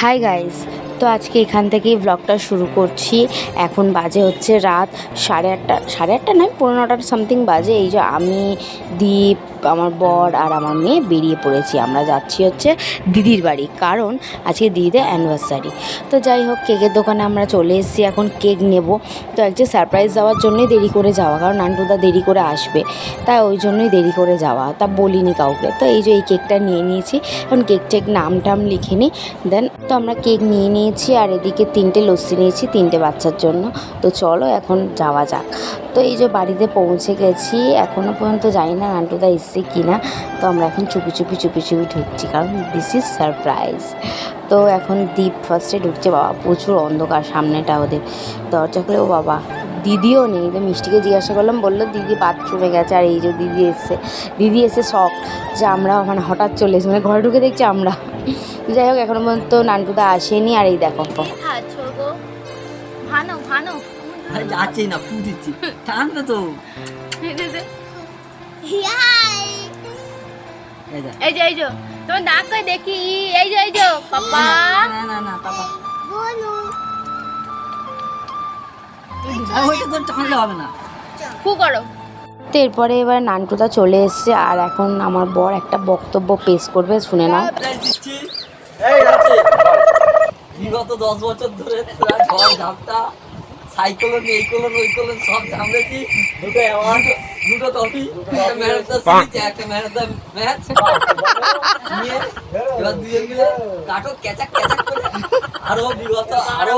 Hi guys, তো আজকে এখান থেকেই ব্লগটা শুরু করছি। এখন বাজে হচ্ছে রাত 8:30, 8:30 নয় 9:15 সামথিং বাজে। এই যে আমি, দীপ, আমার বর আর আমার মেয়ে বেরিয়ে পড়েছি। আমরা যাচ্ছি হচ্ছে দিদির বাড়ি, কারণ আজকে দিদিদের অ্যানিভার্সারি। তো যাই হোক, কেকের দোকানে আমরা চলে এসেছি, এখন কেক নেব। তো একটু সারপ্রাইজ দেওয়ার জন্যই দেরি করে যাওয়া, কারণ নান্টুদা দেরি করে আসবে, তাই ওই জন্যই দেরি করে যাওয়া, তা বলিনি কাউকে। তো এই যে এই কেকটা নিয়ে নিয়েছি, এখন কেক টেক নাম টাম লিখে নিই। দেন তো আমরা কেক নিয়ে নিয়েছি, আর এদিকে 3টে লস্যি নিয়েছি 3টে বাচ্চার জন্য। তো চলো এখন যাওয়া যাক। তো এই যে বাড়িতে পৌঁছে গেছি, এখনও পর্যন্ত জানি না নান্টুদা এসছে কি না। তো আমরা এখন চুপি চুপি ঢুকছি, কারণ দিস ইজ সারপ্রাইজ। তো এখন দীপ ফার্স্টে ঢুকছে। বাবা প্রচুর অন্ধকার সামনেটা, ওদের দরজা খুলে, ও বাবা দিদিও নেই। তো মিষ্টিকে জিজ্ঞাসা করলাম, বললো দিদি বাথরুমে গেছে। আর এই যে দিদি এসে শখ যে আমরা মানে হঠাৎ চলে এসেছি, মানে ঘরে ঢুকে দেখছি আমরা। যাই হোক, এখনো পর্যন্ত নান্টুদা আসেনি। আর এই দেখো যাচ্ছেই না, ফু দিচ্ছি, টানবে তো। এই যে তোমার দাগ করে দেখি। এই যে পাপা, না পাপা, ওইটা তো টানলে হবে না। ফু করো। তো এরপরে এবার নান্টুদা চলে এসছে, আর এখন আমার বর একটা বক্তব্য পেশ করবে, শুনে নাও। বিগত 10 বছর ধরে তোরা ঝড় ঝাপটা, সাইক্লোন, এই কোলন ওই কোলন সব ঝামড়েছি। দুটো ট্রফি, একটা ম্যান অফ দ্য সিরিজ, একটা ম্যান অফ দ্য ম্যাচ নিয়ে এবার দুজন মিলে কাটো ক্যাচাক করে আরো বিগত আরো